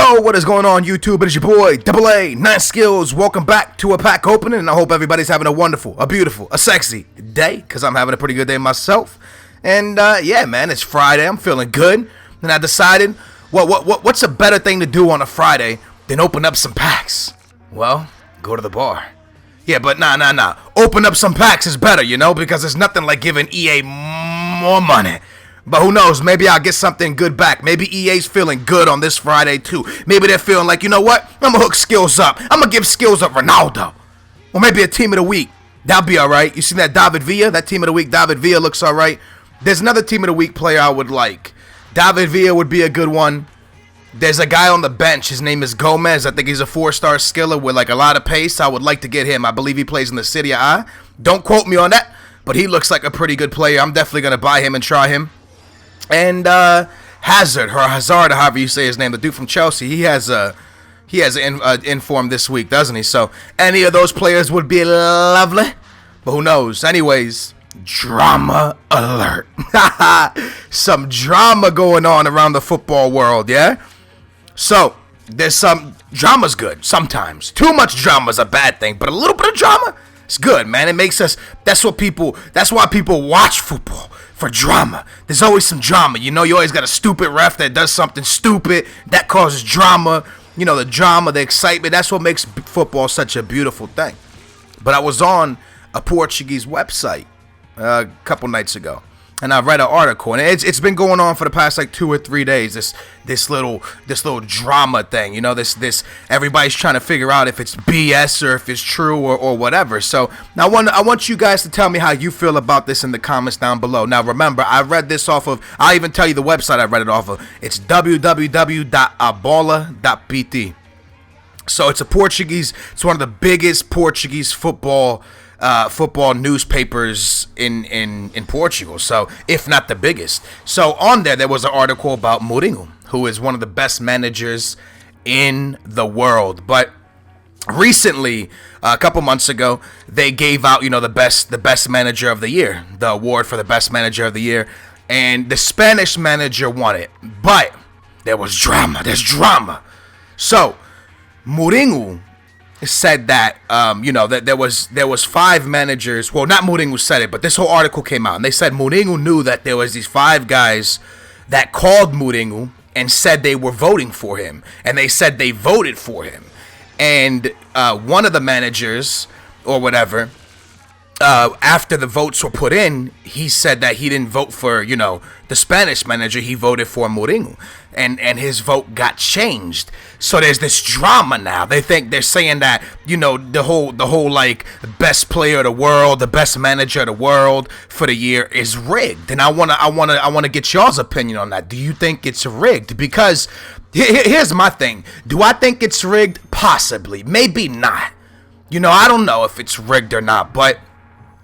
Yo, what is going on, YouTube? It is your boy, Double A, 9 Skills. Welcome back to a pack opening, and I hope everybody's having a wonderful, a beautiful, a sexy day, because I'm having a pretty good day myself. And, yeah, man, it's Friday. I'm feeling good. And I decided, what's a better thing to do on a Friday than open up some packs? Well, go to the bar. Yeah, but nah. Open up some packs is better, because there's nothing like giving EA more money. But who knows, maybe I'll get something good back. Maybe EA's feeling good on this Friday too. Maybe they're feeling like, you know what? I'm going to hook skills up. I'm going to give skills up Ronaldo. Or maybe a team of the week. That'll be alright. You seen that David Villa? That team of the week, David Villa looks alright. There's another team of the week player I would like. David Villa would be a good one. There's a guy on the bench. His name is Gomez. I think he's a 4-star skiller with like a lot of pace. I would like to get him. I believe he plays in the Serie A. Don't quote me on that, but he looks like a pretty good player. I'm definitely going to buy him and try him. And Hazard, or Hazard, however you say his name, the dude from Chelsea, he has an inform this week, doesn't he? So any of those players would be lovely, but who knows? Anyways, drama alert. Some drama going on around the football world, yeah? So there's some drama's good sometimes. Too much drama is a bad thing, but a little bit of drama, it's good, man. It makes us, that's why people watch football. For drama. There's always some drama. You always got a stupid ref that does something stupid. That causes drama. The drama, the excitement. That's what makes football such a beautiful thing. But I was on a Portuguese website a couple nights ago. And I read an article. And it's been going on for the past like 2 or 3 days. This little drama thing. This everybody's trying to figure out if it's BS or if it's true or whatever. So now I want you guys to tell me how you feel about this in the comments down below. Now remember, I read this off of, I'll even tell you the website I read it off of. It's www.abola.pt. So it's one of the biggest Portuguese football newspapers in Portugal, so if not the biggest. So on there was an article about Mourinho, who is one of the best managers in the world. But recently, a couple months ago, they gave out the best manager of the year, the award for the best manager of the year, and the Spanish manager won it. But there was drama. There's drama. So Mourinho said that that there was 5 managers. Well, not Mourinho said it, but this whole article came out, and they said Mourinho knew that there was these 5 guys that called Mourinho and said they were voting for him, and they said they voted for him. And one of the managers or whatever, after the votes were put in, he said that he didn't vote for the Spanish manager. He voted for Mourinho, and his vote got changed. So there's this drama now. They're saying that the whole like best player of the world, the best manager of the world for the year is rigged. And I wanna get y'all's opinion on that. Do you think it's rigged? Because here's my thing. Do I think it's rigged? Possibly, maybe not. I don't know if it's rigged or not, but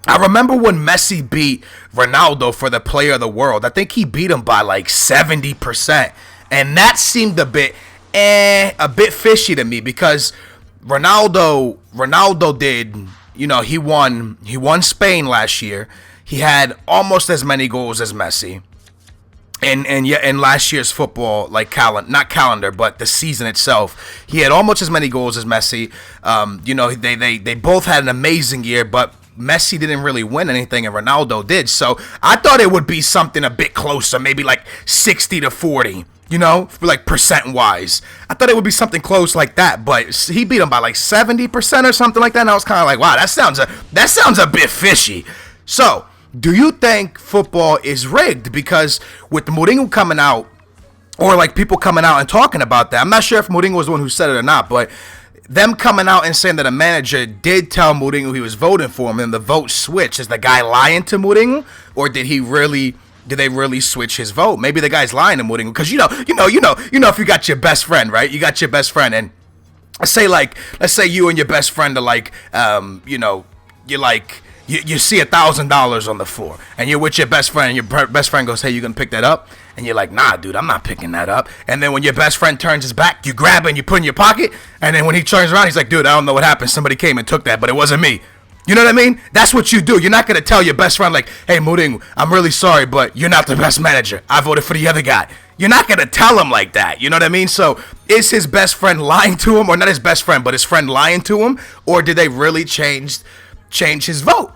I remember when Messi beat Ronaldo for the player of the world. I think he beat him by like 70%. And that seemed a bit fishy to me, because Ronaldo did, he won Spain last year. He had almost as many goals as Messi. And in last year's football, like not calendar, but the season itself, he had almost as many goals as Messi. They both had an amazing year, but Messi didn't really win anything and Ronaldo did. So I thought it would be something a bit closer, maybe like 60-40, like percent wise. I thought it would be something close like that, but he beat him by like 70% or something like that. And I was kind of like, wow, that sounds a bit fishy. So do you think football is rigged? Because with Mourinho coming out, or like people coming out and talking about that, I'm not sure if Mourinho was the one who said it or not, but them coming out and saying that a manager did tell Mourinho he was voting for him and the vote switched. Is the guy lying to Mourinho, or did they really switch his vote? Maybe the guy's lying to Mourinho, because if you got your best friend, right? You got your best friend, and let's say you and your best friend are like, you're like, you see $1,000 on the floor, and you're with your best friend, and your best friend goes, hey, you gonna pick that up? And you're like, nah, dude, I'm not picking that up. And then when your best friend turns his back, you grab it and you put it in your pocket. And then when he turns around, he's like, dude, I don't know what happened. Somebody came and took that, but it wasn't me. You know what I mean? That's what you do. You're not going to tell your best friend, like, hey, Mourinho, I'm really sorry, but you're not the best manager. I voted for the other guy. You're not going to tell him like that. You know what I mean? So is his best friend lying to him, or not his best friend, but his friend lying to him? Or did they really change his vote?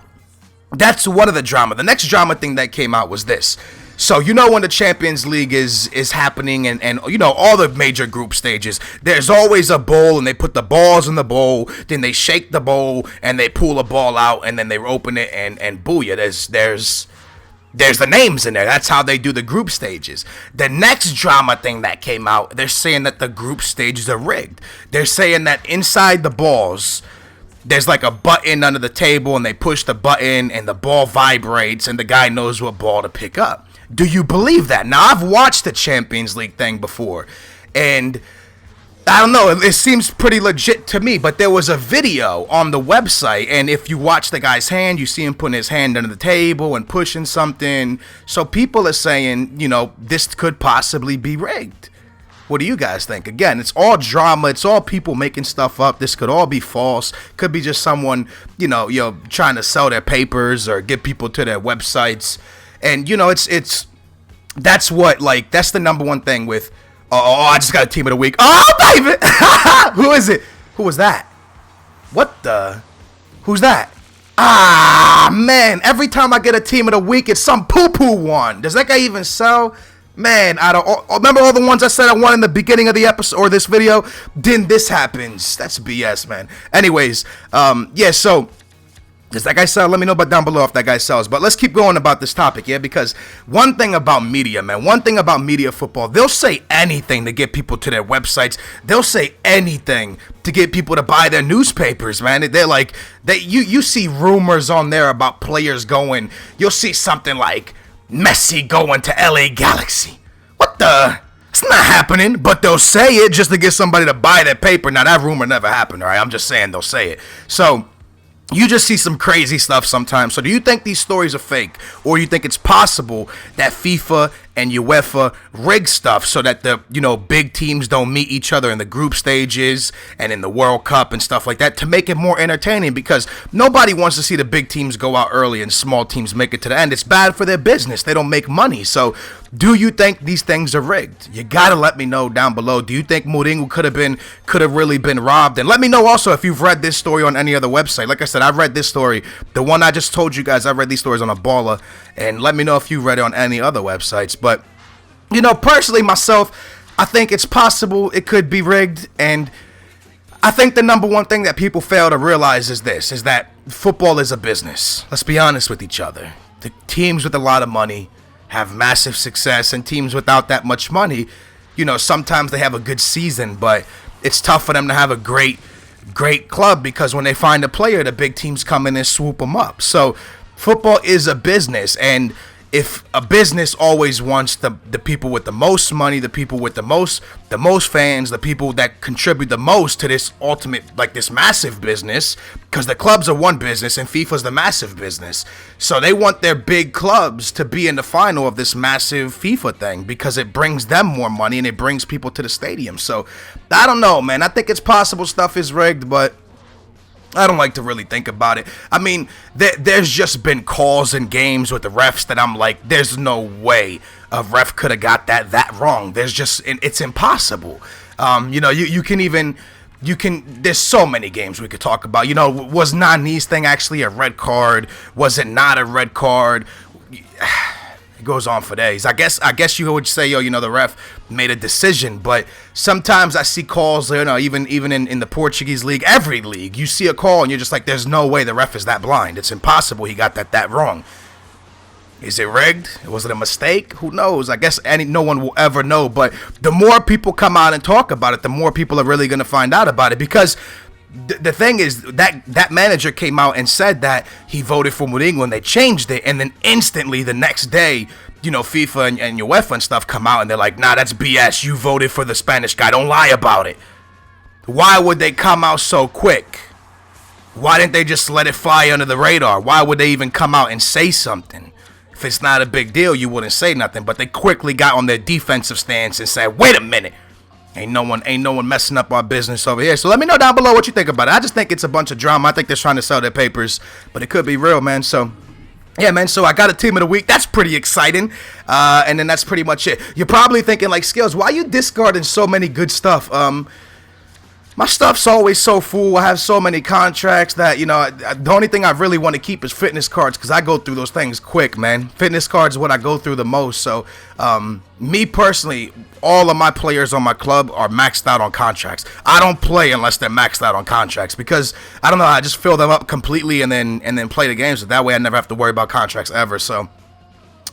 That's one of the drama. The next drama thing that came out was this. So, you know, when the Champions League is happening and you know, all the major group stages, there's always a bowl, and they put the balls in the bowl, then they shake the bowl, and they pull a ball out, and then they open it, and booyah, there's the names in there. That's how they do the group stages. The next drama thing that came out, they're saying that the group stages are rigged. They're saying that inside the balls, there's like a button under the table, and they push the button, and the ball vibrates, and the guy knows what ball to pick up. Do you believe that? Now, I've watched the Champions League thing before, and I don't know, it seems pretty legit to me, but there was a video on the website, and if you watch the guy's hand, you see him putting his hand under the table and pushing something. So people are saying, you know, this could possibly be rigged. What do you guys think? Again, it's all drama. It's all people making stuff up. This could all be false. Could be just someone, you know, trying to sell their papers or get people to their websites. And, you know, that's what, like, that's the number one thing with, I just got a team of the week. Oh, baby! Who is it? Who was that? What the? Who's that? Ah, man. Every time I get a team of the week, it's some poo-poo one. Does that guy even sell? Man, remember all the ones I said I won in the beginning of the episode or this video? Then this happens. That's BS, man. Anyways, yeah, so does that guy sell? Let me know down below if that guy sells. But let's keep going about this topic, yeah? Because one thing about media, man, one thing about media football, they'll say anything to get people to their websites. They'll say anything to get people to buy their newspapers, man. They're like, you see rumors on there about players going. You'll see something like Messi going to LA Galaxy. What the? It's not happening, but they'll say it just to get somebody to buy their paper. Now, that rumor never happened, all right? I'm just saying they'll say it. So you just see some crazy stuff sometimes. So do you think these stories are fake? Or you think it's possible that FIFA and UEFA rig stuff so that the, you know, big teams don't meet each other in the group stages and in the World Cup and stuff like that to make it more entertaining? Because nobody wants to see the big teams go out early and small teams make it to the end. It's bad for their business. They don't make money. So do you think these things are rigged? You gotta let me know down below. Do you think Mourinho could have really been robbed? And let me know also if you've read this story on any other website. Like I said, I've read this story. The one I just told you guys, I read these stories on a baller. And let me know if you read it on any other websites. But, you know, personally, myself, I think it's possible it could be rigged. And I think the number one thing that people fail to realize is this, is that football is a business. Let's be honest with each other. The teams with a lot of money have massive success, and teams without that much money, you know, sometimes they have a good season, but it's tough for them to have a great club because when they find a player, the big teams come in and swoop them up. So football is a business, and if a business always wants the people with the most money, the people with the most fans, the people that contribute the most to this ultimate, like this massive business, because the clubs are one business and FIFA's the massive business. So they want their big clubs to be in the final of this massive FIFA thing because it brings them more money and it brings people to the stadium. So I don't know, man. I think it's possible stuff is rigged, but I don't like to really think about it. I mean, there's just been calls in games with the refs that I'm like, there's no way a ref could have got that wrong. It's impossible. You know, you can, there's so many games we could talk about. You know, was Nani's thing actually a red card? Was it not a red card? It goes on for days. I guess you would say, yo, you know, the ref made a decision, but sometimes I see calls, you know, even in the Portuguese league, every league, you see a call and you're just like, there's no way the ref is that blind. It's impossible he got that wrong. Is it rigged? Was it a mistake? Who knows? I guess no one will ever know, but the more people come out and talk about it, the more people are really going to find out about it, because the thing is that manager came out and said that he voted for Mourinho and they changed it, and then instantly the next day, you know, FIFA and UEFA and stuff come out and they're like, nah, that's BS. You voted for the Spanish guy. Don't lie about it. Why would they come out so quick? Why didn't they just let it fly under the radar? Why would they even come out and say something? If it's not a big deal, you wouldn't say nothing. But they quickly got on their defensive stance and said, wait a minute. Ain't no one messing up our business over here. So let me know down below what you think about it. I just think it's a bunch of drama. I think they're trying to sell their papers, but it could be real, man. So yeah, man, so I got a team of the week. That's pretty exciting. And then that's pretty much it. You're probably thinking, like, Skills, why are you discarding so many good stuff? My stuff's always so full. I have so many contracts that, the only thing I really want to keep is fitness cards, because I go through those things quick, man. Fitness cards is what I go through the most. So, me personally, all of my players on my club are maxed out on contracts. I don't play unless they're maxed out on contracts, because, I don't know, I just fill them up completely and then play the games. That way I never have to worry about contracts ever. So,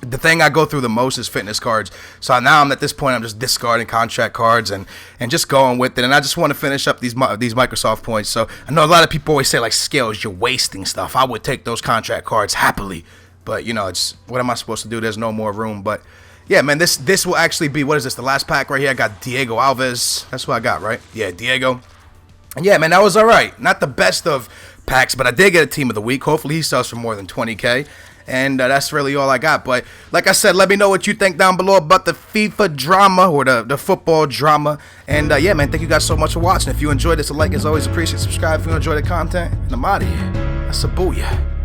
the thing I go through the most is fitness cards. So now I'm at this point, I'm just discarding contract cards and just going with it. And I just want to finish up these Microsoft points. So I know a lot of people always say, like, Skills, you're wasting stuff. I would take those contract cards happily. But, it's, what am I supposed to do? There's no more room. But, yeah, man, this will actually be, what is this, the last pack right here? I got Diego Alves. That's what I got, right? Yeah, Diego. And, yeah, man, that was all right. Not the best of packs, but I did get a team of the week. Hopefully he sells for more than 20K. And that's really all I got. But like I said, let me know what you think down below about the FIFA drama or the football drama. And yeah, man, thank you guys so much for watching. If you enjoyed this, a like is always appreciated. Subscribe if you enjoy the content. And I'm out of here. That's a booyah.